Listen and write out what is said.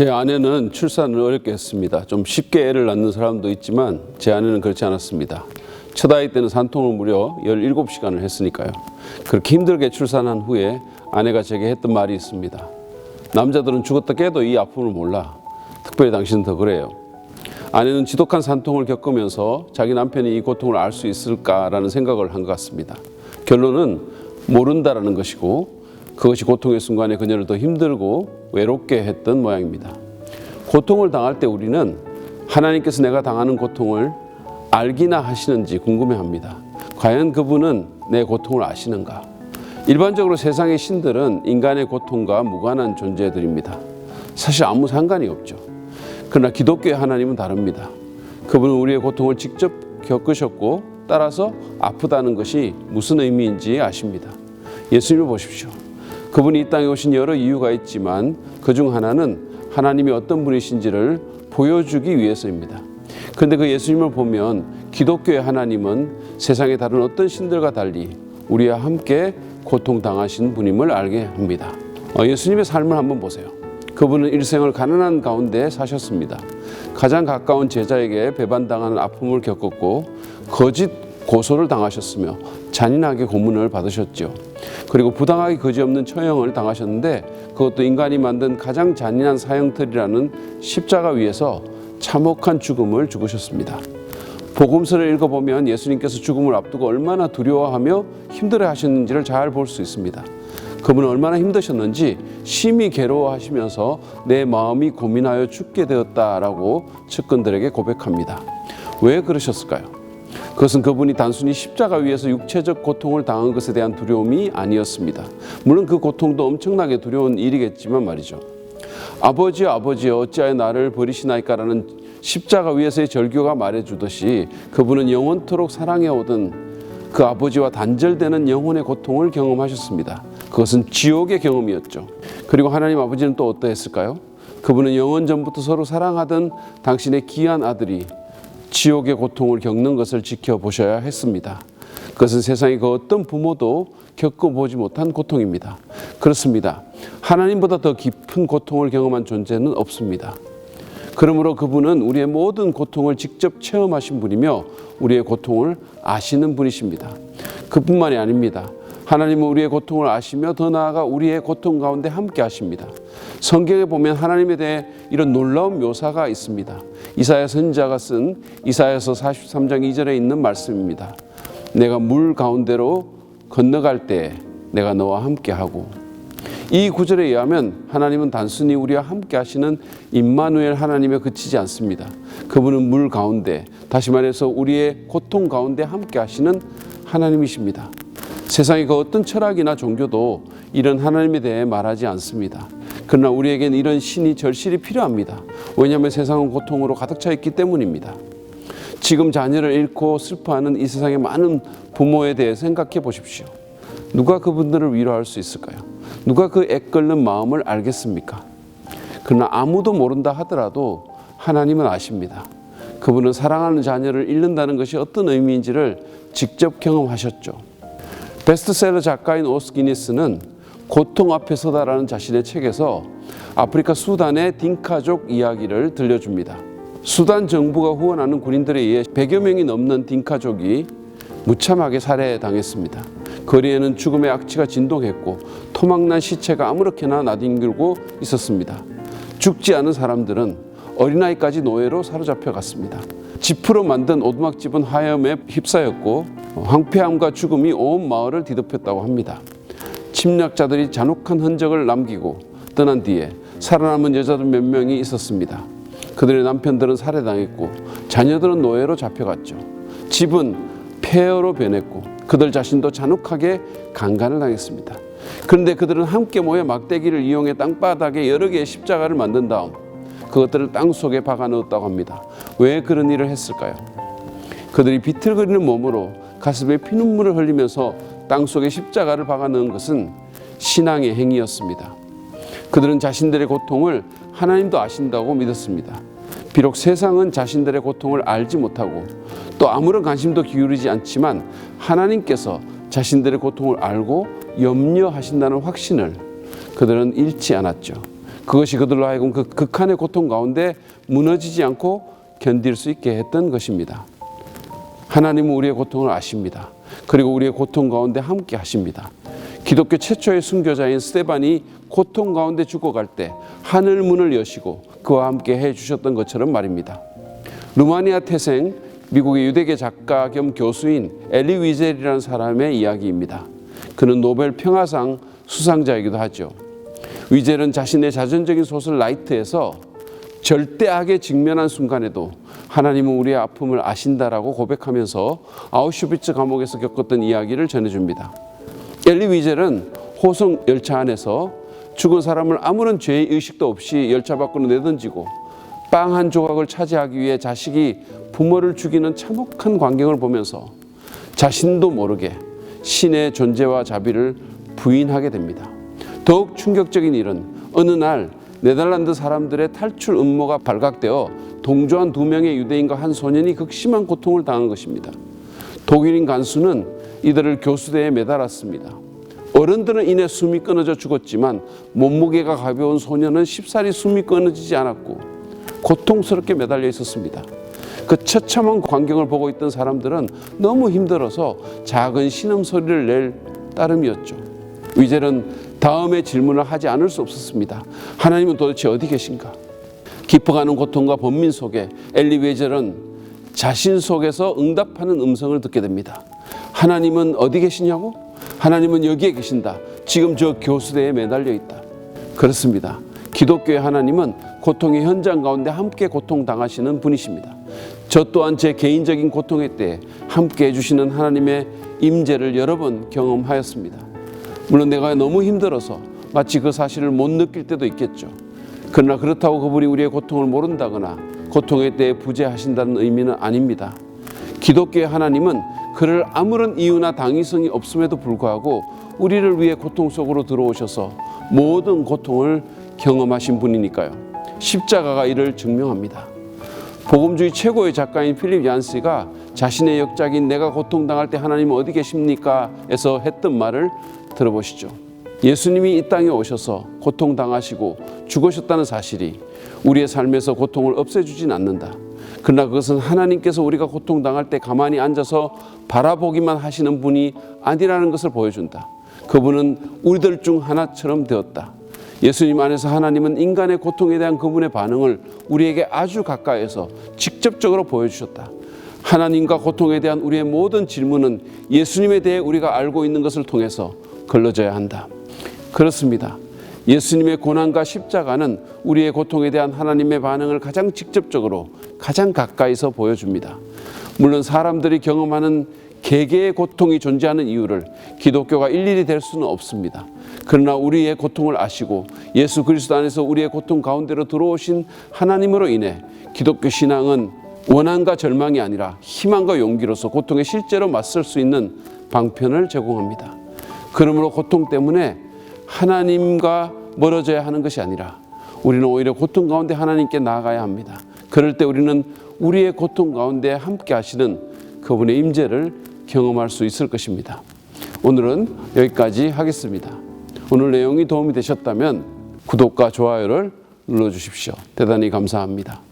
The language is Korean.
제 아내는 출산을 어렵게 했습니다. 좀 쉽게 애를 낳는 사람도 있지만 제 아내는 그렇지 않았습니다. 첫 아이 때는 산통을 무려 17시간을 했으니까요. 그렇게 힘들게 출산한 후에 아내가 제게 했던 말이 있습니다. 남자들은 죽었다 깨도 이 아픔을 몰라. 특별히 당신은 더 그래요. 아내는 지독한 산통을 겪으면서 자기 남편이 이 고통을 알 수 있을까라는 생각을 한 것 같습니다. 결론은 모른다라는 것이고, 그것이 고통의 순간에 그녀를 더 힘들고 외롭게 했던 모양입니다. 고통을 당할 때 우리는 하나님께서 내가 당하는 고통을 알기나 하시는지 궁금해합니다. 과연 그분은 내 고통을 아시는가? 일반적으로 세상의 신들은 인간의 고통과 무관한 존재들입니다. 사실 아무 상관이 없죠. 그러나 기독교의 하나님은 다릅니다. 그분은 우리의 고통을 직접 겪으셨고 따라서 아프다는 것이 무슨 의미인지 아십니다. 예수님을 보십시오. 그분이 이 땅에 오신 여러 이유가 있지만 그중 하나는 하나님이 어떤 분이신지를 보여주기 위해서입니다. 그런데 그 예수님을 보면 기독교의 하나님은 세상의 다른 어떤 신들과 달리 우리와 함께 고통당하신 분임을 알게 합니다. 예수님의 삶을 한번 보세요. 그분은 일생을 가난한 가운데 사셨습니다. 가장 가까운 제자에게 배반당하는 아픔을 겪었고 거짓 고소를 당하셨으며 잔인하게 고문을 받으셨죠. 그리고 부당하게 그지없는 처형을 당하셨는데 그것도 인간이 만든 가장 잔인한 사형틀이라는 십자가 위에서 참혹한 죽음을 죽으셨습니다. 복음서를 읽어보면 예수님께서 죽음을 앞두고 얼마나 두려워하며 힘들어하셨는지를 잘 볼 수 있습니다. 그분은 얼마나 힘드셨는지 심히 괴로워하시면서 내 마음이 고민하여 죽게 되었다라고 측근들에게 고백합니다. 왜 그러셨을까요? 그것은 그분이 단순히 십자가 위에서 육체적 고통을 당한 것에 대한 두려움이 아니었습니다. 물론 그 고통도 엄청나게 두려운 일이겠지만 말이죠. 아버지여 아버지여 어찌하여 나를 버리시나이까라는 십자가 위에서의 절규가 말해주듯이 그분은 영원토록 사랑해오던 그 아버지와 단절되는 영혼의 고통을 경험하셨습니다. 그것은 지옥의 경험이었죠. 그리고 하나님 아버지는 또 어떠했을까요? 그분은 영원 전부터 서로 사랑하던 당신의 귀한 아들이 지옥의 고통을 겪는 것을 지켜보셔야 했습니다. 그것은 세상의 그 어떤 부모도 겪어보지 못한 고통입니다. 그렇습니다. 하나님보다 더 깊은 고통을 경험한 존재는 없습니다. 그러므로 그분은 우리의 모든 고통을 직접 체험하신 분이며 우리의 고통을 아시는 분이십니다. 그뿐만이 아닙니다. 하나님은 우리의 고통을 아시며 더 나아가 우리의 고통 가운데 함께 하십니다. 성경에 보면 하나님에 대해 이런 놀라운 묘사가 있습니다. 이사야 선지자가 쓴 이사야서 43장 2절에 있는 말씀입니다. 내가 물 가운데로 건너갈 때 내가 너와 함께하고. 이 구절에 의하면 하나님은 단순히 우리와 함께 하시는 임마누엘 하나님에 그치지 않습니다. 그분은 물 가운데, 다시 말해서 우리의 고통 가운데 함께 하시는 하나님이십니다. 세상의 그 어떤 철학이나 종교도 이런 하나님에 대해 말하지 않습니다. 그러나 우리에겐 이런 신이 절실히 필요합니다. 왜냐하면 세상은 고통으로 가득 차 있기 때문입니다. 지금 자녀를 잃고 슬퍼하는 이 세상의 많은 부모에 대해 생각해 보십시오. 누가 그분들을 위로할 수 있을까요? 누가 그 애끓는 마음을 알겠습니까? 그러나 아무도 모른다 하더라도 하나님은 아십니다. 그분은 사랑하는 자녀를 잃는다는 것이 어떤 의미인지를 직접 경험하셨죠. 베스트셀러 작가인 오스 기니스는 고통 앞에 서다라는 자신의 책에서 아프리카 수단의 딩카족 이야기를 들려줍니다. 수단 정부가 후원하는 군인들에 의해 100여 명이 넘는 딩카족이 무참하게 살해당했습니다. 거리에는 죽음의 악취가 진동했고 토막난 시체가 아무렇게나 나뒹굴고 있었습니다. 죽지 않은 사람들은 어린아이까지 노예로 사로잡혀 갔습니다. 지프로 만든 오두막집은 화염에 휩싸였고 황폐함과 죽음이 온 마을을 뒤덮였다고 합니다. 침략자들이 잔혹한 흔적을 남기고 떠난 뒤에 살아남은 여자들 몇 명이 있었습니다. 그들의 남편들은 살해당했고 자녀들은 노예로 잡혀갔죠. 집은 폐허로 변했고 그들 자신도 잔혹하게 강간을 당했습니다. 그런데 그들은 함께 모여 막대기를 이용해 땅바닥에 여러 개의 십자가를 만든 다음 그것들을 땅속에 박아 넣었다고 합니다. 왜 그런 일을 했을까요? 그들이 비틀거리는 몸으로 가슴에 피눈물을 흘리면서 땅속에 십자가를 박아 넣은 것은 신앙의 행위였습니다. 그들은 자신들의 고통을 하나님도 아신다고 믿었습니다. 비록 세상은 자신들의 고통을 알지 못하고 또 아무런 관심도 기울이지 않지만 하나님께서 자신들의 고통을 알고 염려하신다는 확신을 그들은 잃지 않았죠. 그것이 그들로 하여금 그 극한의 고통 가운데 무너지지 않고 견딜 수 있게 했던 것입니다. 하나님은 우리의 고통을 아십니다. 그리고 우리의 고통 가운데 함께 하십니다. 기독교 최초의 순교자인 스데반이 고통 가운데 죽어갈 때 하늘 문을 여시고 그와 함께 해주셨던 것처럼 말입니다. 루마니아 태생 미국의 유대계 작가 겸 교수인 엘리 위젤이라는 사람의 이야기입니다. 그는 노벨 평화상 수상자이기도 하죠. 위젤은 자신의 자전적인 소설 라이트에서 절대 악에 직면한 순간에도 하나님은 우리의 아픔을 아신다라고 고백하면서 아우슈비츠 감옥에서 겪었던 이야기를 전해줍니다. 엘리 위젤은 호송 열차 안에서 죽은 사람을 아무런 죄의 의식도 없이 열차 밖으로 내던지고 빵 한 조각을 차지하기 위해 자식이 부모를 죽이는 참혹한 광경을 보면서 자신도 모르게 신의 존재와 자비를 부인하게 됩니다. 더욱 충격적인 일은 어느 날 네덜란드 사람들의 탈출 음모가 발각되어 동조한 2명의 유대인과 한 소년이 극심한 고통을 당한 것입니다. 독일인 간수는 이들을 교수대에 매달았습니다. 어른들은 이내 숨이 끊어져 죽었지만 몸무게가 가벼운 소년은 쉽사리 숨이 끊어지지 않았고 고통스럽게 매달려 있었습니다. 그 처참한 광경을 보고 있던 사람들은 너무 힘들어서 작은 신음소리를 낼 따름이었죠. 위젤은 다음의 질문을 하지 않을 수 없었습니다. 하나님은 도대체 어디 계신가? 깊어가는 고통과 번민 속에 엘리 위젤은 자신 속에서 응답하는 음성을 듣게 됩니다. 하나님은 어디 계시냐고? 하나님은 여기에 계신다. 지금 저 교수대에 매달려 있다. 그렇습니다. 기독교의 하나님은 고통의 현장 가운데 함께 고통당하시는 분이십니다. 저 또한 제 개인적인 고통의 때에 함께 해주시는 하나님의 임재를 여러 번 경험하였습니다. 물론 내가 너무 힘들어서 마치 그 사실을 못 느낄 때도 있겠죠. 그러나 그렇다고 그분이 우리의 고통을 모른다거나 고통의 때에 부재하신다는 의미는 아닙니다. 기독교의 하나님은 그를 아무런 이유나 당위성이 없음에도 불구하고 우리를 위해 고통 속으로 들어오셔서 모든 고통을 경험하신 분이니까요. 십자가가 이를 증명합니다. 복음주의 최고의 작가인 필립 얀스가 자신의 역작인 내가 고통당할 때 하나님은 어디 계십니까? 에서 했던 말을 들어보시죠. 예수님이 이 땅에 오셔서 고통당하시고 죽으셨다는 사실이 우리의 삶에서 고통을 없애주진 않는다. 그러나 그것은 하나님께서 우리가 고통당할 때 가만히 앉아서 바라보기만 하시는 분이 아니라는 것을 보여준다. 그분은 우리들 중 하나처럼 되었다. 예수님 안에서 하나님은 인간의 고통에 대한 그분의 반응을 우리에게 아주 가까이에서 직접적으로 보여주셨다. 하나님과 고통에 대한 우리의 모든 질문은 예수님에 대해 우리가 알고 있는 것을 통해서 걸러져야 한다. 그렇습니다. 예수님의 고난과 십자가는 우리의 고통에 대한 하나님의 반응을 가장 직접적으로 가장 가까이서 보여줍니다. 물론 사람들이 경험하는 개개의 고통이 존재하는 이유를 기독교가 일일이 댈 수는 없습니다. 그러나 우리의 고통을 아시고 예수 그리스도 안에서 우리의 고통 가운데로 들어오신 하나님으로 인해 기독교 신앙은 원한과 절망이 아니라 희망과 용기로서 고통에 실제로 맞설 수 있는 방편을 제공합니다. 그러므로 고통 때문에 하나님과 멀어져야 하는 것이 아니라 우리는 오히려 고통 가운데 하나님께 나아가야 합니다. 그럴 때 우리는 우리의 고통 가운데 함께 하시는 그분의 임재를 경험할 수 있을 것입니다. 오늘은 여기까지 하겠습니다. 오늘 내용이 도움이 되셨다면 구독과 좋아요를 눌러주십시오. 대단히 감사합니다.